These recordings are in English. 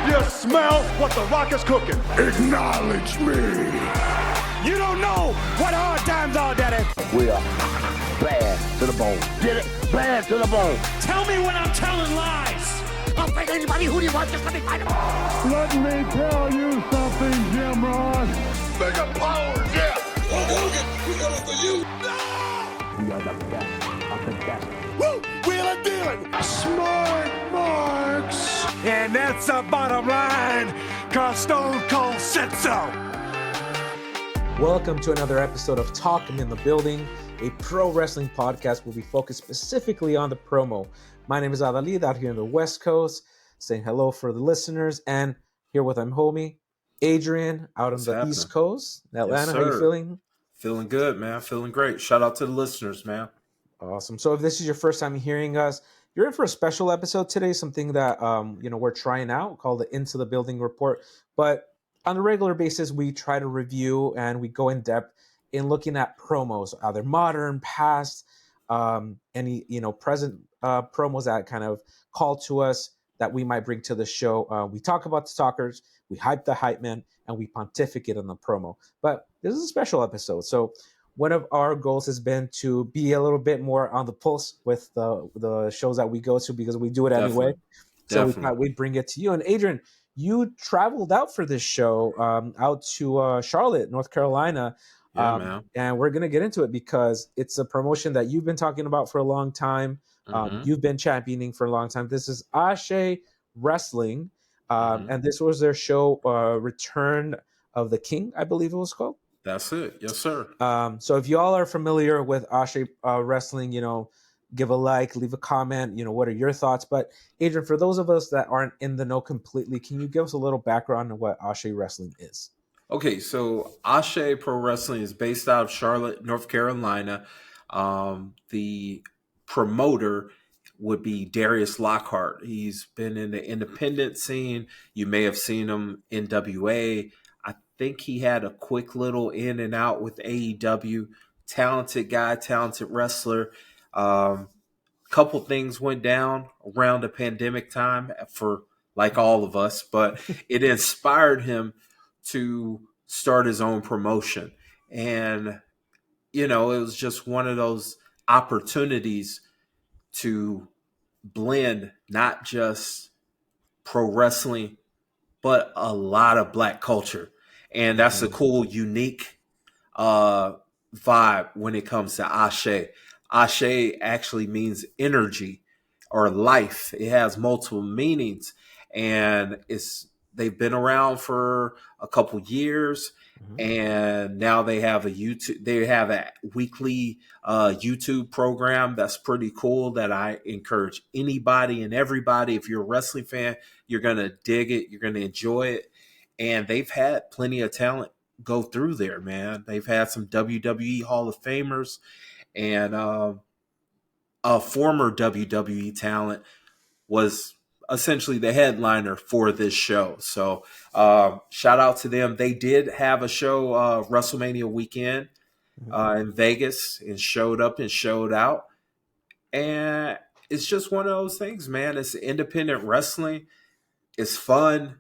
You smell what the Rock is cooking. Acknowledge me. You don't know what hard times are, Daddy. We are bad to the bone. Get it? Bad to the bone. Tell me when I'm telling lies. I'll fight anybody. Who do you want? Just let me fight him. Let me tell you something, Jim Ross. Mega power, yeah. We got it for you. We are the best of the best. Woo! Wheeling dealing. Smart marks. And that's the bottom line, cause Stone Cold said so. Welcome to another episode of Talking in the Building, a pro wrestling podcast where we focus specifically on the promo. My name is Adalid out here in the West Coast, saying hello for the listeners, and here with my homie, Adrian, out on the East Coast, Atlanta. Yes, how you feeling? Feeling good, man. Feeling great. Shout out to the listeners, man. Awesome. So if this is your first time hearing us, you're in for a special episode today, something that we're trying out called the Into the Building Report. But on a regular basis, we try to review and we go in depth in looking at promos, either modern, past, any present promos that kind of call to us that we might bring to the show. We talk about the talkers, we hype the hype man, and we pontificate on the promo. But this is a special episode, so one of our goals has been to be a little bit more on the pulse with the shows that we go to because we do it anyway. So we thought we'd bring it to you. And Adrian, you traveled out for this show, out to Charlotte, North Carolina. Yeah, man. And we're going to get into it because it's a promotion that you've been talking about for a long time. You've been championing for a long time. This is Asé Wrestling. And this was their show, Return of the King, I believe it was called. That's it. Yes, sir. So if y'all are familiar with Asé Wrestling, give a like, leave a comment, what are your thoughts? But Adrian, for those of us that aren't in the know completely, can you give us a little background on what Asé Wrestling is? Okay, so Asé Pro Wrestling is based out of Charlotte, North Carolina. The promoter would be Darius Lockhart. He's been in the independent scene. You may have seen him in NWA. I think he had a quick little in and out with AEW. Talented guy, talented wrestler. Couple things went down around the pandemic time for like all of us, but it inspired him to start his own promotion. And, it was just one of those opportunities to blend not just pro wrestling, but a lot of Black culture. And that's a cool, unique vibe when it comes to Asé. Asé actually means energy or life. It has multiple meanings, and they've been around for a couple years, and now they have a weekly YouTube program that's pretty cool that I encourage anybody and everybody. If you're a wrestling fan, you're gonna dig it, you're gonna enjoy it, and they've had plenty of talent go through there, man. They've had some WWE Hall of Famers and a former WWE talent was essentially the headliner for this show. So shout out to them. They did have a show WrestleMania weekend in Vegas and showed up and showed out. And it's just one of those things, man. It's independent wrestling. It's fun.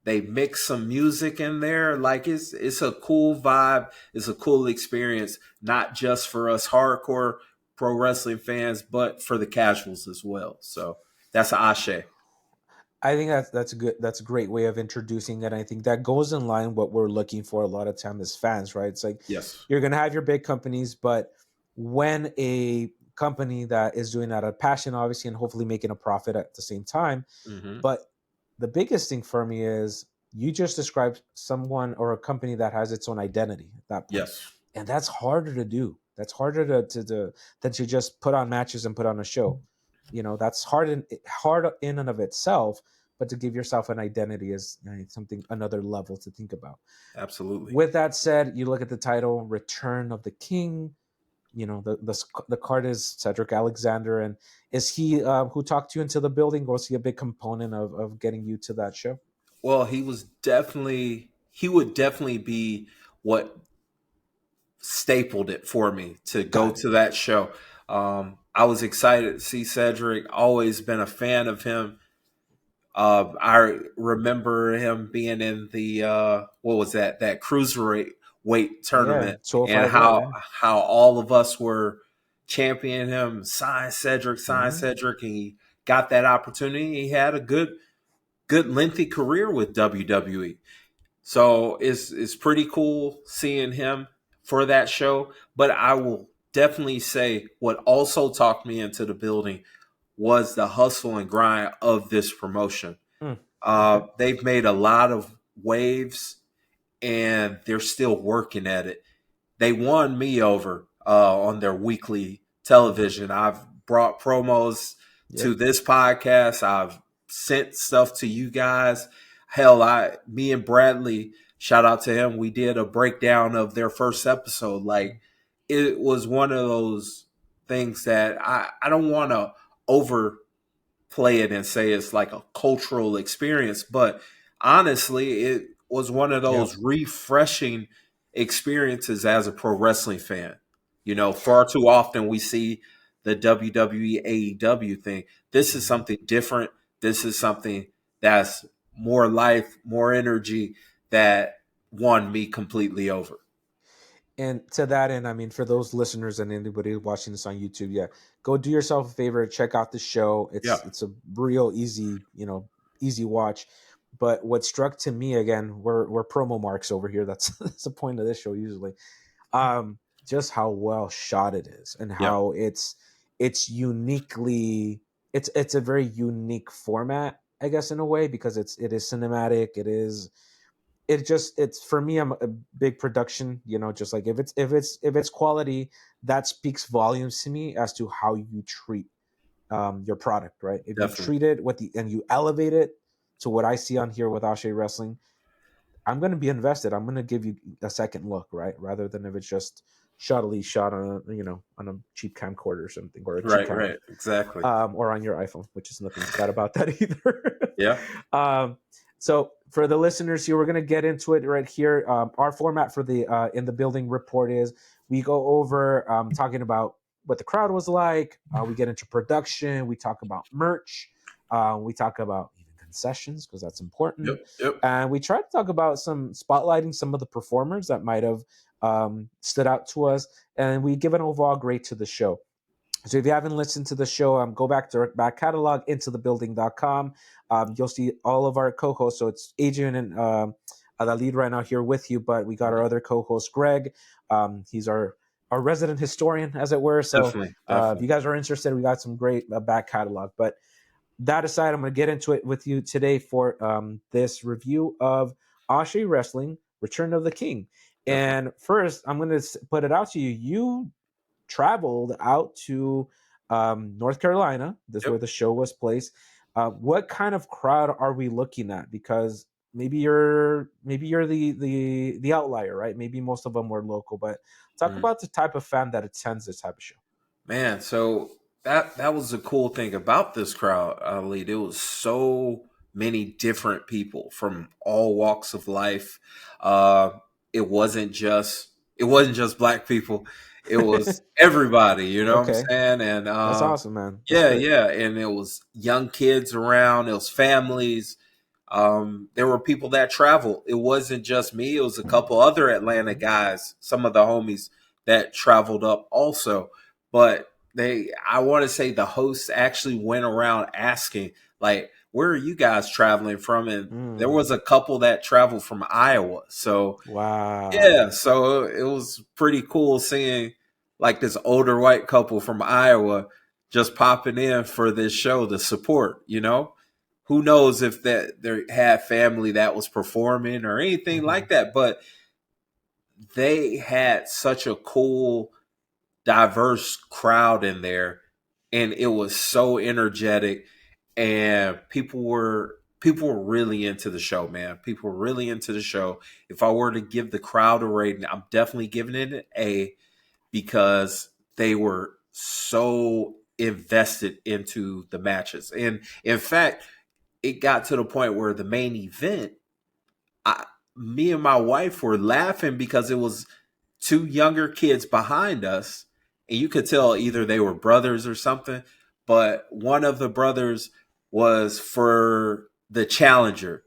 They mix some music in there. Like it's a cool vibe. It's a cool experience, not just for us hardcore pro wrestling fans, but for the casuals as well. So that's Asé. I think that's good. That's a great way of introducing it. I think that goes in line what we're looking for a lot of time as fans, right? It's like, yes, you're going to have your big companies, but when a company that is doing that out of passion, obviously, and hopefully making a profit at the same time, but the biggest thing for me is you just described someone or a company that has its own identity at that point. Yes. And that's harder to do. That's harder to than to just put on matches and put on a show. That's hard in and of itself, but to give yourself an identity is something, another level to think about. Absolutely. With that said, you look at the title, Return of the King. The card is Cedric Alexander. And is he who talked you into the building, or was he a big component of getting you to that show? Well, he would definitely be what stapled it for me to go to that show. I was excited to see Cedric. Always been a fan of him. I remember him being in the what was that cruiserweight Yeah, tournament, and 205 Live. how Yeah. how all of us were championing him, sign Mhm. Cedric, and he got that opportunity. He had a good lengthy career with WWE. So it's pretty cool seeing him for that show. But I will definitely say what also talked me into the building was the hustle and grind of this promotion. Mm. Okay. They've made a lot of waves and they're still working at it. They won me over on their weekly television. I've brought promos Yep. to this podcast. I've sent stuff to you guys. Hell, me and Bradley, shout out to him. We did a breakdown of their first episode. Like, it was one of those things that I don't want to overplay it and say it's like a cultural experience, but honestly, it was one of Yep. those refreshing experiences as a pro wrestling fan. You know, far too often we see the WWE AEW thing. This is Mhm. something different. This is something that's more life, more energy, that won me completely over. And to that end, I mean, for those listeners and anybody watching this on YouTube, yeah, go do yourself a favor, check out the show. Yeah, It's a real easy, easy watch. But what struck to me again, we're promo marks over here. That's that's the point of this show usually. Just how well shot it is, and yeah, how it's uniquely it's a very unique format, I guess, in a way, because it is cinematic. It's for me, I'm a big production, just like if it's quality, that speaks volumes to me as to how you treat your product, right? If you definitely. treat it and you elevate it to what I see on here with Ashe Wrestling, I'm going to be invested. I'm going to give you a second look, right? Rather than if it's just shoddily shot on a cheap camcorder or something, or a cheap camera, Right, exactly. or on your iPhone, which is nothing bad about that either. Yeah, um, so for the listeners here, we're going to get into it right here. Our format for the in the building report is we go over talking about what the crowd was like. We get into production. We talk about merch. We talk about even concessions, because that's important. yep. And we try to talk about some spotlighting some of the performers that might have stood out to us. And we give an overall grade to the show. So if you haven't listened to the show, go back to our back catalog, intothebuilding.com. You'll see all of our co-hosts. So it's Adrian and Adalid right now here with you, but we got our other co-host, Greg. He's our resident historian, as it were. So if Definitely. you guys are interested, we got some great back catalog. But that aside, I'm going to get into it with you today for this review of Ashe Wrestling, Return of the King. Definitely. And first, I'm going to put it out to you. You traveled out to North Carolina. This is where Yep. the show was placed. What kind of crowd are we looking at? Because maybe you're the outlier, right? Maybe most of them were local, but talk Mm. about the type of fan that attends this type of show. Man, so that was the cool thing about this crowd, Ali. There was so many different people from all walks of life. Uh, it wasn't just black people. It was everybody. You know what I'm Okay, saying? And that's awesome, man. That's yeah, great. yeah. And it was young kids around. It was families. There were people that traveled. It wasn't just me. It was a couple other Atlanta guys, some of the homies that traveled up also. But I want to say the hosts actually went around asking, like, where are you guys traveling from? And there Mm, was a couple that traveled from Iowa. So wow. yeah, so it was pretty cool seeing like this older white couple from Iowa just popping in for this show to support, Who knows if that they had family that was performing or anything Hmm. like that, but they had such a cool, diverse crowd in there, and it was so energetic, and people were really into the show, man. People were really into the show. If I were to give the crowd a rating, I'm definitely giving it an A, because they were so invested into the matches. And in fact, it got to the point where the main event, I, me and my wife were laughing because it was two younger kids behind us, and you could tell either they were brothers or something. But one of the brothers was for the challenger.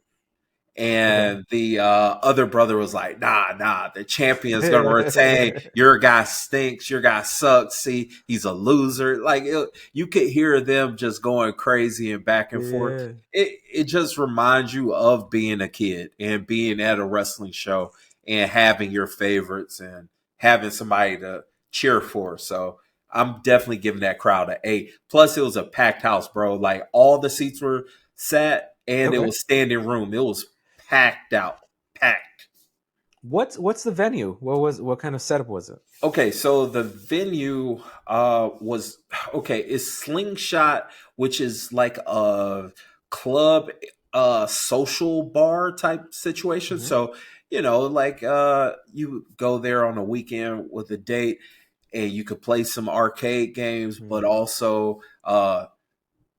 And the other brother was like, nah, the champion's going to retain. Your guy stinks. Your guy sucks. See, he's a loser. Like, you could hear them just going crazy and back and forth. It just reminds you of being a kid and being at a wrestling show and having your favorites and having somebody to cheer for. So I'm definitely giving that crowd an 8. Plus, it was a packed house, bro. Like, all the seats were set and it was standing room. It was packed. What's the venue? What kind of setup was it? Okay, so the venue was it's Slingshot, which is like a club social bar type situation. So, like you go there on a weekend with a date and you could play some arcade games, but also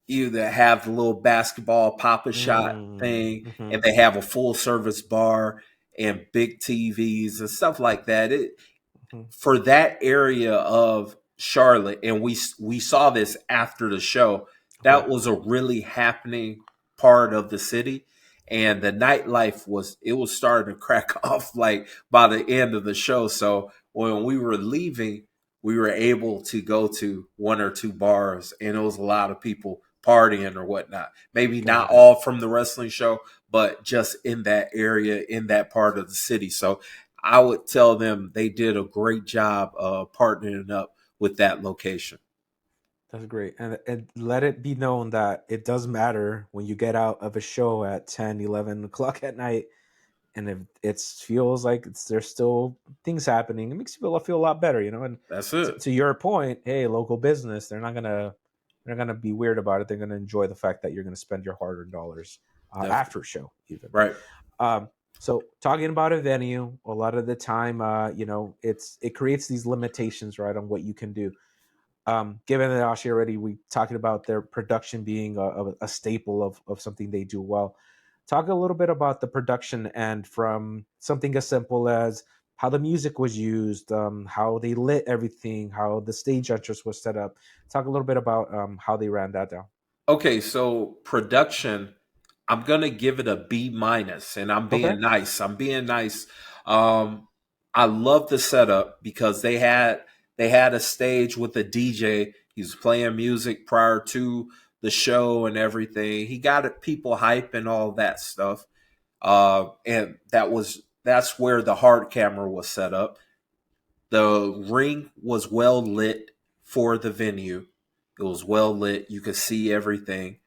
either have the little basketball pop-a-shot thing, and they have a full-service bar and big TVs and stuff like that. For that area of Charlotte, and we saw this after the show, that was a really happening part of the city, and the nightlife was starting to crack off like by the end of the show. So when we were leaving, we were able to go to 1 or 2 bars, and it was a lot of people partying or whatnot. Maybe not all from the wrestling show, but just in that area, in that part of the city. So I would tell them they did a great job of partnering up with that location. That's great. And let it be known that it does matter when you get out of a show at 10, 11 o'clock at night. And if it feels like there's still things happening, it makes you feel a lot better, And that's it. To your point, hey, local business, they're not gonna be weird about it. They're gonna enjoy the fact that you're gonna spend your hard-earned dollars after a show, even. Right. So talking about a venue, a lot of the time, it creates these limitations, right, on what you can do. Given that Ashe already, we talking about their production being a staple of something they do well. Talk a little bit about the production and from something as simple as how the music was used, how they lit everything, how the stage entrance was set up. Talk a little bit about how they ran that down. Okay, so production, I'm gonna give it a B minus, and I'm being nice. I love the setup because they had a stage with a DJ. He was playing music prior to the show and everything. He got people hype and all that stuff. And that's where the hard camera was set up. The ring was well lit for the venue. It was well lit. You could see everything.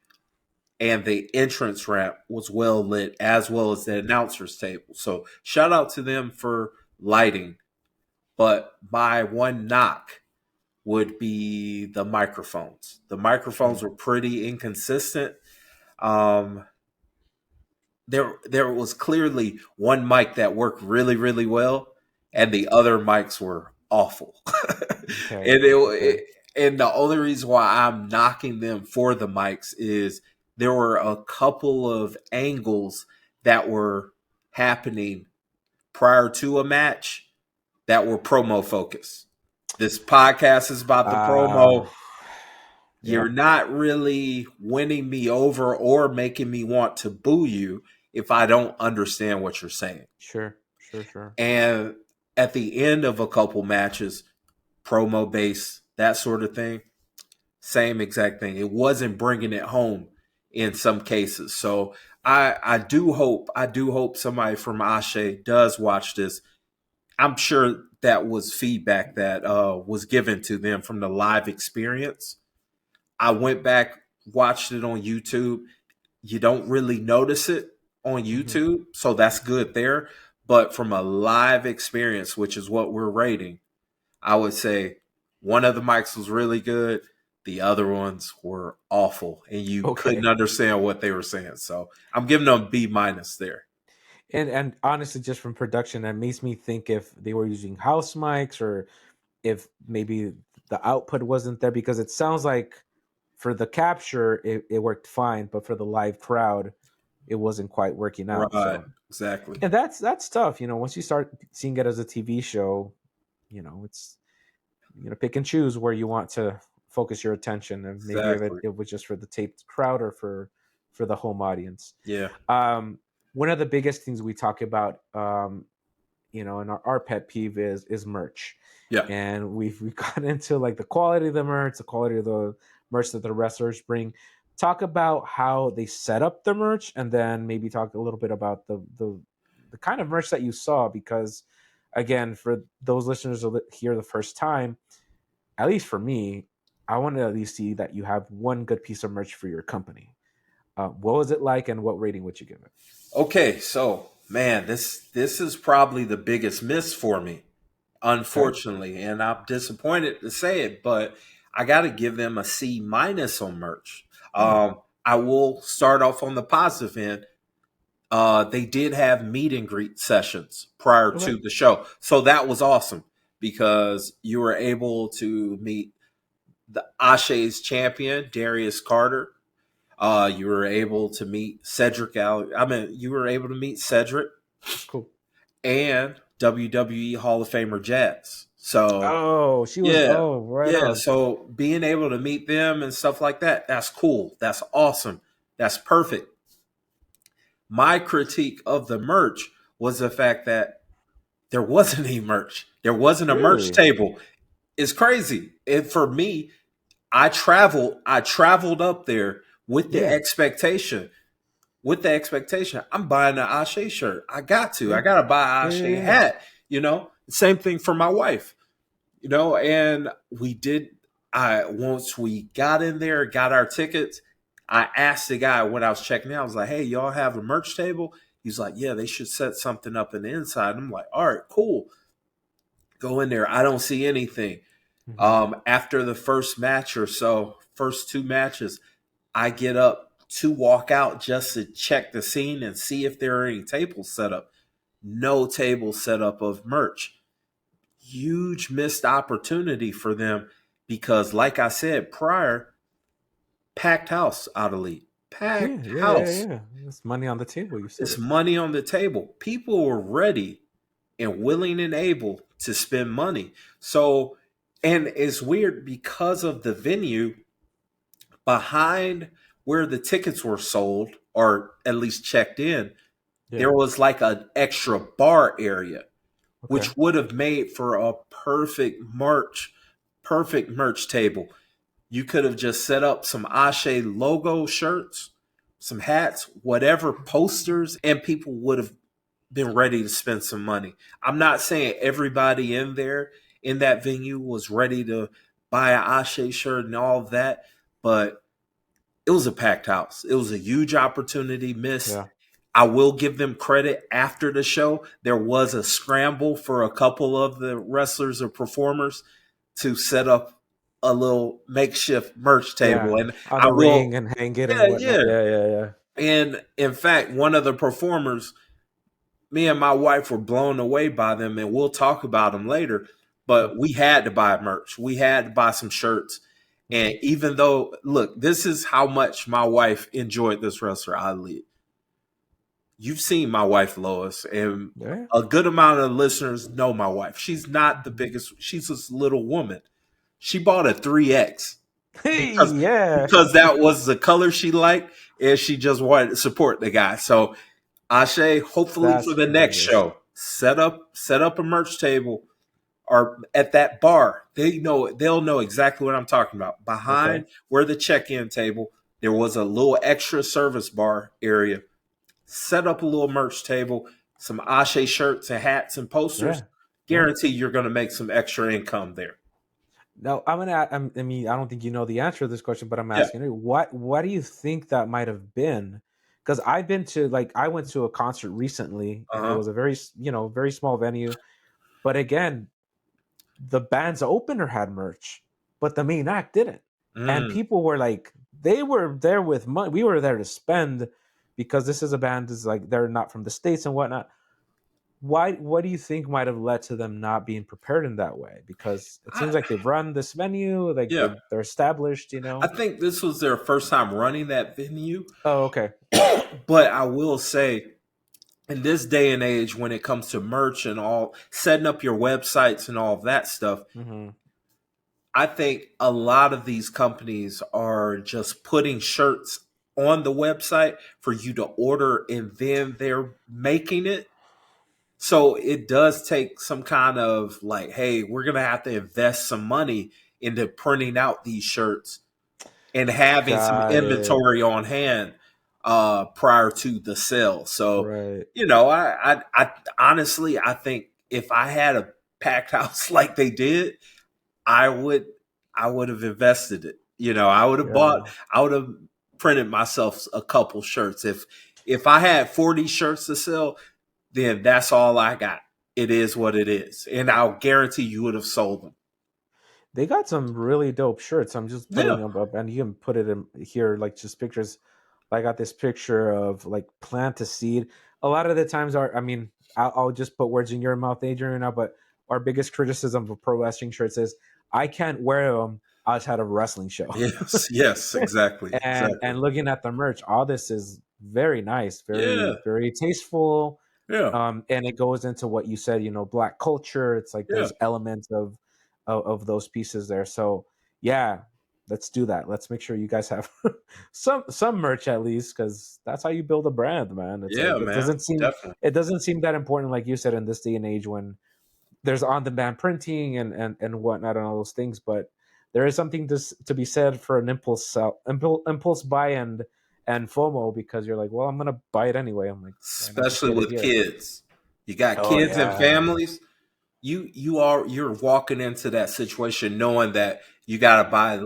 And the entrance ramp was well lit, as well as the announcer's table. So shout out to them for lighting. But my one knock would be the microphones. The microphones were pretty inconsistent. There was clearly one mic that worked really, really well, and the other mics were awful. And the only reason why I'm knocking them for the mics is there were a couple of angles that were happening prior to a match that were promo focused. This podcast is about the promo. You're not really winning me over or making me want to boo you if I don't understand what you're saying. Sure. And at the end of a couple matches, promo base, that sort of thing, same exact thing. It wasn't bringing it home in some cases. So I do hope somebody from Ashe does watch this. I'm sure that was feedback that was given to them from the live experience. I went back, watched it on YouTube. You don't really notice it on YouTube, so that's good there. But from a live experience, which is what we're rating, I would say one of the mics was really good. The other ones were awful, and you couldn't understand what they were saying. So I'm giving them B minus there. And honestly, just from production, that makes me think if they were using house mics or if maybe the output wasn't there, because it sounds like for the capture, it worked fine, but for the live crowd, it wasn't quite working out. Right, so. Exactly. And that's tough. Once you start seeing it as a TV show, it's pick and choose where you want to focus your attention, and maybe if it was just for the taped crowd or for for the home audience. Yeah. One of the biggest things we talk about, in our pet peeve is merch. Yeah. And we've gotten into like the quality of the merch, the quality of the merch that the wrestlers bring. Talk about how they set up the merch, and then maybe talk a little bit about the kind of merch that you saw, because again, for those listeners who hear the first time, at least for me, I want to at least see that you have one good piece of merch for your company. What was it like, and what rating would you give it? Okay, so man, this is probably the biggest miss for me, unfortunately, and I'm disappointed to say it, but I got to give them a C- on merch. I will start off on the positive end. They did have meet and greet sessions prior to the show, so that was awesome because you were able to meet the Asé's champion Darius Carter. You were able to meet Cedric. You were able to meet Cedric. Cool. And WWE Hall of Famer Jazz. So, she was. yeah, Right yeah. on. So being able to meet them and stuff like that, that's cool. That's awesome. That's perfect. My critique of the merch was the fact that there wasn't any merch. There wasn't a merch table. It's crazy. And for me, I traveled up there with the expectation. I'm buying an Asé shirt. I got to buy an Asé hat, Same thing for my wife, and we did. Once we got in there, got our tickets, I asked the guy when I was checking out, I was like, hey, y'all have a merch table? He's like, yeah, they should set something up in the inside. I'm like, all right, cool. Go in there. I don't see anything. After the first match or so, first two matches, I get up to walk out just to check the scene and see if there are any tables set up. No table set up of merch. Huge missed opportunity for them because, like I said prior, packed house, Adalid. Packed house. Yeah. It's money on the table. You said it's money on the table. People were ready and willing and able to spend money. So, and it's weird because of the venue behind where the tickets were sold, or at least checked in, there was like an extra bar area, which would have made for a perfect merch table. You could have just set up some Asé logo shirts, some hats, whatever, posters, and people would have been ready to spend some money. I'm not saying everybody in there in that venue was ready to buy an Asé shirt and all of that, but it was a packed house. It was a huge opportunity missed. Yeah. I will give them credit. After the show, there was a scramble for a couple of the wrestlers or performers to set up a little makeshift merch table, and on the ring and hang it and whatnot. Yeah. And in fact, one of the performers, me and my wife were blown away by them, and we'll talk about them later. But we had to buy merch. We had to buy some shirts. And even though, look, this is how much my wife enjoyed this wrestler, Adalid. You've seen my wife, Lois, and a good amount of listeners know my wife. She's not the biggest. She's this little woman. She bought a 3X because that was the color she liked, and she just wanted to support the guy. So, Asé, hopefully for the next show, set up a merch table. Or at that bar, they'll know exactly what I'm talking about. Behind where the check-in table, there was a little extra service bar area. Set up a little merch table, some Asé shirts and hats and posters. Guarantee you're going to make some extra income there. Now, I don't think you know the answer to this question, but I'm asking you, what do you think that might have been? Because I went to a concert recently, and it was a very small venue, but again, the band's opener had merch, but the main act didn't. And people were like, they were there with money. We were there to spend because this is a band is like, they're not from the States and whatnot. What do you think might have led to them not being prepared in that way? Because it seems like they've run this venue, they're established, I think this was their first time running that venue. Oh, okay. But I will say, in this day and age, when it comes to merch and all, setting up your websites and all of that stuff, I think a lot of these companies are just putting shirts on the website for you to order, and then they're making it. So it does take some kind of like, hey, we're going to have to invest some money into printing out these shirts and having some Got it. inventory on hand prior to the sale. So, Right. I honestly, I think if I had a packed house like they did, I would have invested it. Yeah. I would have printed myself a couple shirts. If I had 40 shirts to sell, then that's all I got. It is what it is. And I'll guarantee you would have sold them. They got some really dope shirts. I'm just Yeah. putting them up, and you can put it in here, like just pictures. I got this picture of like plant a seed. A lot of the times, I'll just put words in your mouth, Adrian, now. But our biggest criticism of pro wrestling shirts is I can't wear them outside of a wrestling show. Yes, exactly. and Exactly. looking at the merch, all this is very nice, Yeah. very tasteful. Yeah. And it goes into what you said, Black culture. It's like Yeah. there's elements of those pieces there. So yeah, let's do that. Let's make sure you guys have some merch at least, because that's how you build a brand, man. It's Yeah, like man. Definitely. it doesn't seem that important, like you said, in this day and age when there's on-demand printing and whatnot and all those things. But there is something to be said for an impulse buy and FOMO, because you're like, well, I'm gonna buy it anyway. I'm like, why not just Especially get it with here? kids. You got Oh kids and yeah. families. You're walking into that situation knowing that you got to buy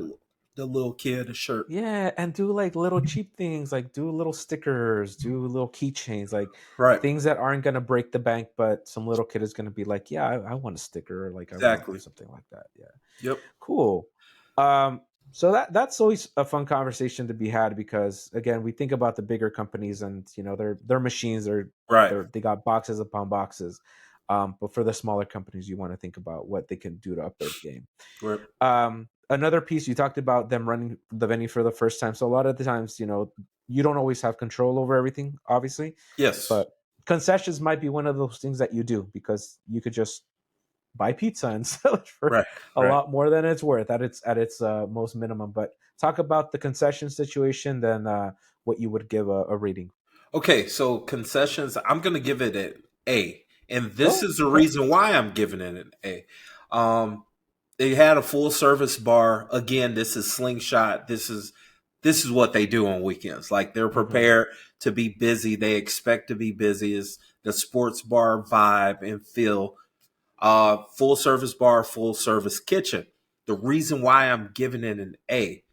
the little kid a shirt. Yeah, and do like little cheap things, like do little stickers, do little keychains, like Right. things that aren't gonna break the bank, but some little kid is gonna be like, yeah, I want a sticker, or like I want Exactly. something like that. Yeah, Yep. cool. So that's always a fun conversation to be had, because again, we think about the bigger companies, and their machines Right. they got boxes upon boxes. But for the smaller companies, you want to think about what they can do to up their game. Right. Another piece, you talked about them running the venue for the first time. So a lot of the times, you don't always have control over everything, obviously. Yes. But concessions might be one of those things that you do, because you could just buy pizza and sell it for a lot more than it's worth at its most minimum. But talk about the concession situation, then what you would give a rating. Okay, so concessions, I'm going to give it an A. And this is the reason why I'm giving it an A. They had a full service bar. Again, this is Slingshot. This is what they do on weekends. Like, they're prepared to be busy. They expect to be busy. Is the sports bar vibe and feel. Full service bar, full service kitchen. The reason why I'm giving it an A,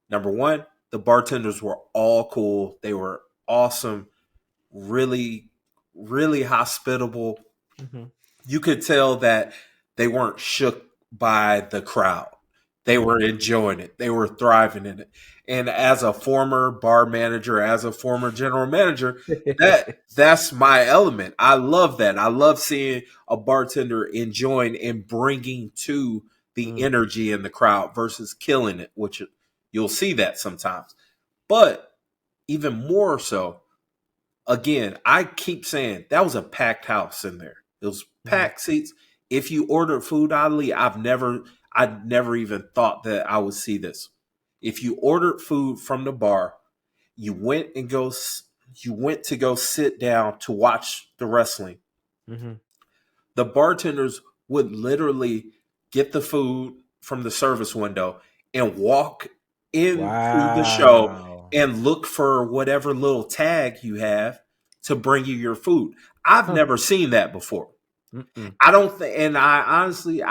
number one, the bartenders were all cool. They were awesome, really, really hospitable. You could tell that they weren't shook by the crowd. They were enjoying it. They were thriving in it. And as a former bar manager, as a former general manager, that's my element. I love that. I love seeing a bartender enjoying and bringing to the energy in the crowd versus killing it, which you'll see that sometimes. But even more so, again, I keep saying that was a packed house in there. It was packed seats. If you ordered food, Adalid, I'd never even thought that I would see this. If you ordered food from the bar, you went to go sit down to watch the wrestling. The bartenders would literally get the food from the service window and walk into the show and look for whatever little tag you have to bring you your food. I've never seen that before. I don't think, and I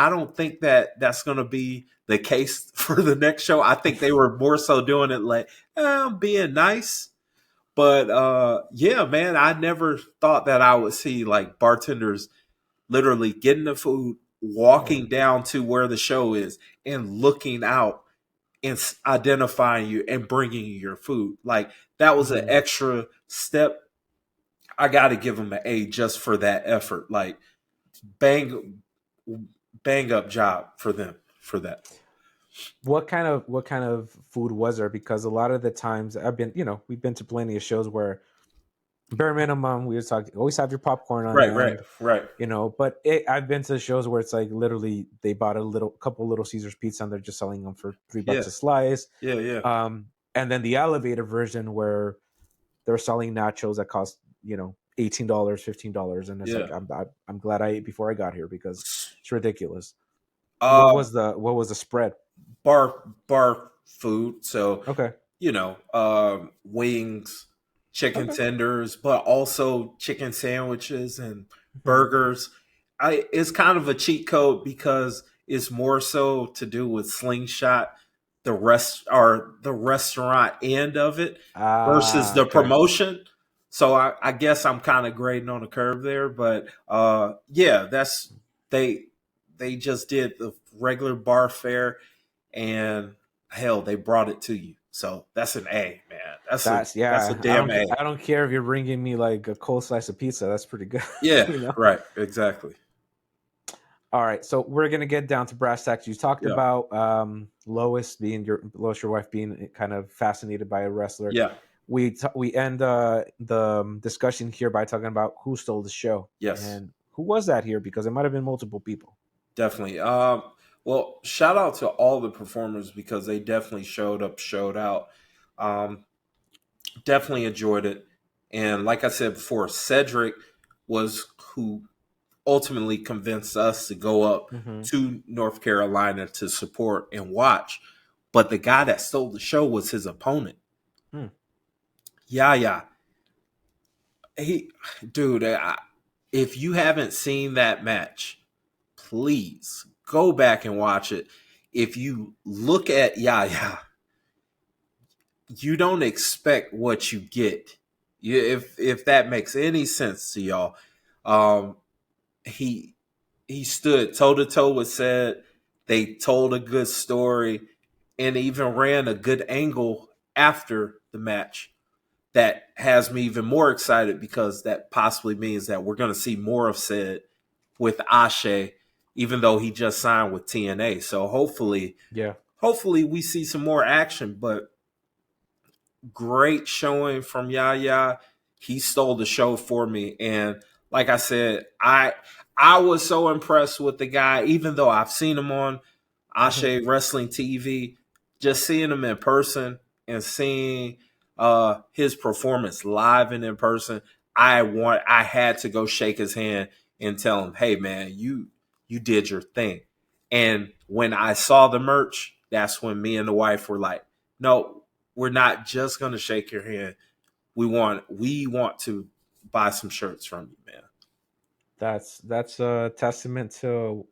don't think that that's going to be the case for the next show. I think they were more so doing it like, I'm being nice. But yeah, man, I never thought that I would see like bartenders literally getting the food, walking down to where the show is, and looking out and identifying you and bringing you your food. Like, that was an extra step. I got to give them an A just for that effort. Like, bang up job for them for that. What kind of food was there? Because a lot of the times we've been to plenty of shows where bare minimum, we always have your popcorn on hand. Right. But I've been to shows where it's like literally they bought a couple Little Caesars pizza and they're just selling them for $3 a slice. Yeah. and then the elevated version where they're selling nachos that cost $18, $15, and it's Yeah. like I'm glad I ate before I got here because it's ridiculous. What Um, was the spread? bar food. So Okay. wings, chicken Okay. tenders, but also chicken sandwiches and Mhm. burgers. It's kind of a cheat code because it's more so to do with Slingshot, the restaurant end of it versus the Okay. promotion. So I guess I'm kind of grading on the curve there, but yeah, they they just did the regular bar fare, and hell, they brought it to you. So that's an A, man. That's That's a yeah. damn A. I don't care if you're bringing me like a cold slice of pizza. That's pretty good. Yeah, you know. right, exactly. All right, so we're gonna get down to brass tacks. You talked Yeah, about Lois, your wife, being kind of fascinated by a wrestler. yeah, We end the discussion here by talking about who stole the show yes, and who was that here, because it might have been multiple people. definitely. Well, shout out to all the performers because they definitely showed up, showed out. Um, definitely enjoyed it, and like I said before, Cedric was who ultimately convinced us to go up Mm-hmm. to North Carolina to support and watch. But the guy that stole the show was his opponent. Hmm. Yeah. He, dude, if you haven't seen that match, please go back and watch it. If you look at Yaya, you don't expect what you get. If that makes any sense to y'all, um, he he stood toe to toe with said. They told a good story and even ran a good angle after the match that has me even more excited because that possibly means that we're going to see more of said with Ashe, even though he just signed with TNA. So Yeah. hopefully we see some more action. But great showing from Yaya. He stole the show for me, and like I said, I was so impressed with the guy, even though I've seen him on Ashe Wrestling TV. Just seeing him in person and seeing his performance live and in person, I had to go shake his hand and tell him, "Hey man, you did your thing." And when I saw the merch, that's when me and the wife were like, "No, we're not just going to shake your hand. We want to buy some shirts from you, man." That's a testament to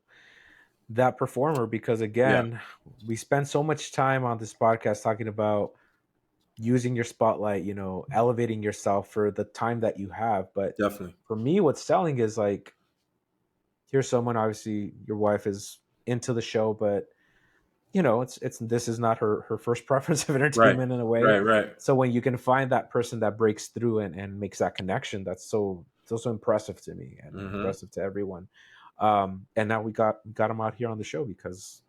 that performer, because Yeah, again, we spend so much time on this podcast talking about using your spotlight, elevating yourself for the time that you have. But definitely. for me, what's selling is like, here's someone, obviously your wife is into the show, but it's this is not her first preference of Right, entertainment in a way. right. So when you can find that person that breaks through and makes that connection, that's so impressive to me and Mm-hmm. impressive to everyone. And now we got him out here on the show because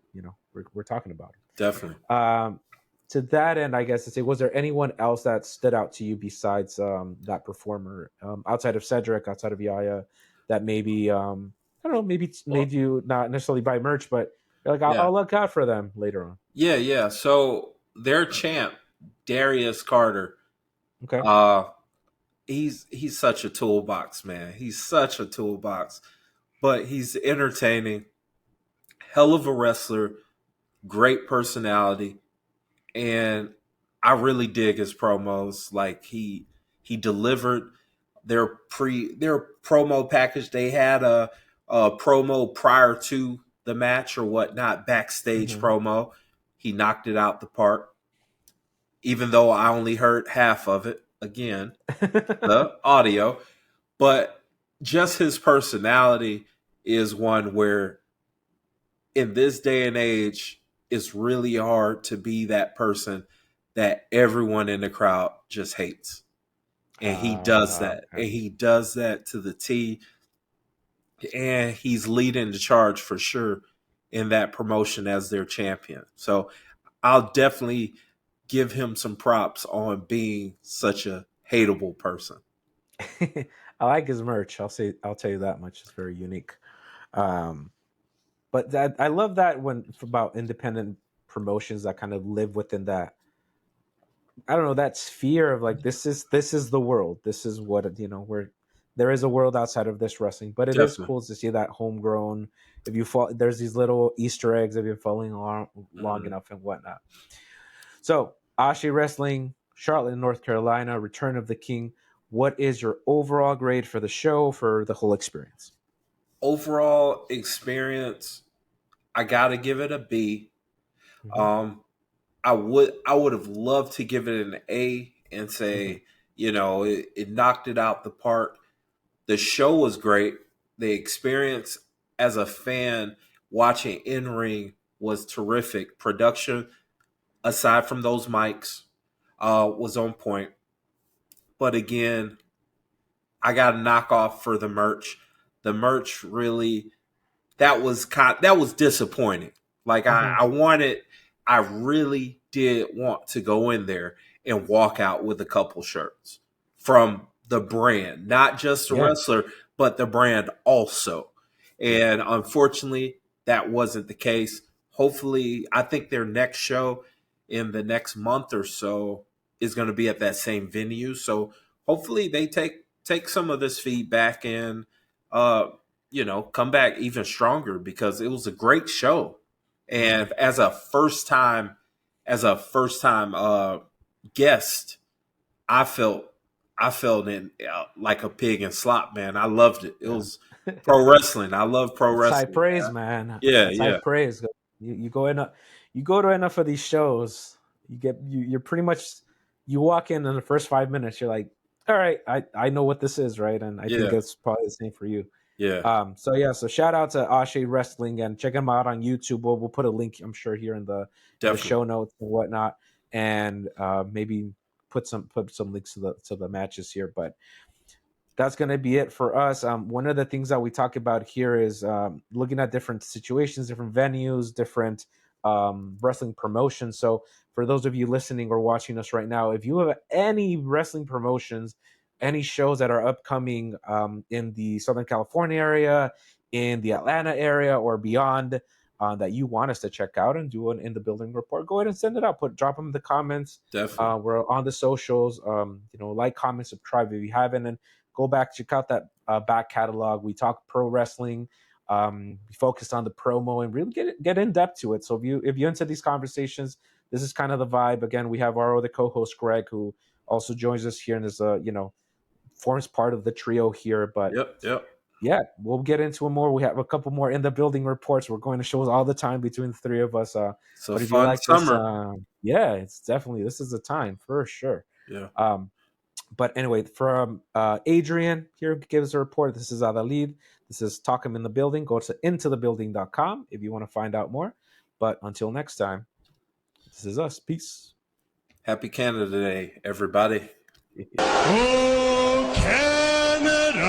we're talking about Definitely. it. To that end, I guess to say, was there anyone else that stood out to you besides that performer, outside of Cedric, outside of Yaya, that maybe I don't know, maybe Well, made you not necessarily buy merch, but you're like, yeah, I'll look out for them later on. yeah. So their champ, Darius Carter, Okay. uh, he's such a toolbox, man. He's such a toolbox, but he's entertaining, hell of a wrestler, great personality, and I really dig his promos. Like he delivered their promo package. They had a promo prior to the match or whatnot, backstage Mm-hmm. promo. He knocked it out the park. Even though I only heard half of it, again, the audio, but just his personality is one where in this day and age, it's really hard to be that person that everyone in the crowd just hates. And he does that. Okay. And he does that to the T. And he's leading the charge for sure in that promotion as their champion. So I'll definitely give him some props on being such a hateable person. I like his merch. I'll tell you that much. It's very unique. Um, but that I love that when about independent promotions that kind of live within that I don't know, that sphere of like this is the world. This is what where there is a world outside of this wrestling. But it is Definitely. cool to see that homegrown. If you fall, there's these little Easter eggs if you're following along long enough and whatnot. So Asé Wrestling, Charlotte, North Carolina, Return of the King. What is your overall grade for the show, for the whole experience? Overall experience, I gotta give it a B. Mm-hmm. I would have loved to give it an A and say, it knocked it out the park. The show was great. The experience as a fan watching in ring was terrific. Production, aside from those mics, was on point. But again, I got a knockoff for the merch. The merch really, that was disappointing. Like I really did want to go in there and walk out with a couple shirts from the brand, not just the Yeah. wrestler, but the brand also. And unfortunately, that wasn't the case. Hopefully, I think their next show in the next month or so is going to be at that same venue. So hopefully they take some of this feedback and come back even stronger, because it was a great show. And as a first time guest, I felt in like a pig in slop, man. I loved it. It was pro wrestling. I love pro That's high wrestling. praise, man. Yeah, That's high yeah, praise. You go in, you go to enough of these shows, you're pretty much, you walk in the first 5 minutes, you're like, all right, I know what this is, right? And I think yeah, it's probably the same for you. yeah. So shout out to Asé Wrestling and check them out on YouTube. We'll put a link, I'm sure, here in the Definitely. show notes and whatnot, and maybe put some links to the matches here. But that's going to be it for us. One of the things that we talk about here is looking at different situations, different venues, different wrestling promotions. So for those of you listening or watching us right now, if you have any wrestling promotions, any shows that are upcoming in the Southern California area, in the Atlanta area, or beyond, that you want us to check out and do an in the building report, go ahead and send it out. Drop them in the comments. Definitely. We're on the socials. Like, comment, subscribe if you haven't, and go back, check out that back catalog. We talk pro wrestling. We focused on the promo and really get in depth to it. So if you into these conversations, this is kind of the vibe. Again, we have our other co-host Greg, who also joins us here and is forms part of the trio here. But Yep. yeah, we'll get into it more. We have a couple more in the building reports. We're going to shows all the time between the three of us. So but if fun you like summer. this, this is the time for sure. Yeah. But anyway, from Adrian here gives a report. This is Adalid. This is Talk 'em in the Building. Go to intothebuilding.com if you want to find out more. But until next time, this is us. Peace. Happy Canada Day, everybody. Oh, Canada!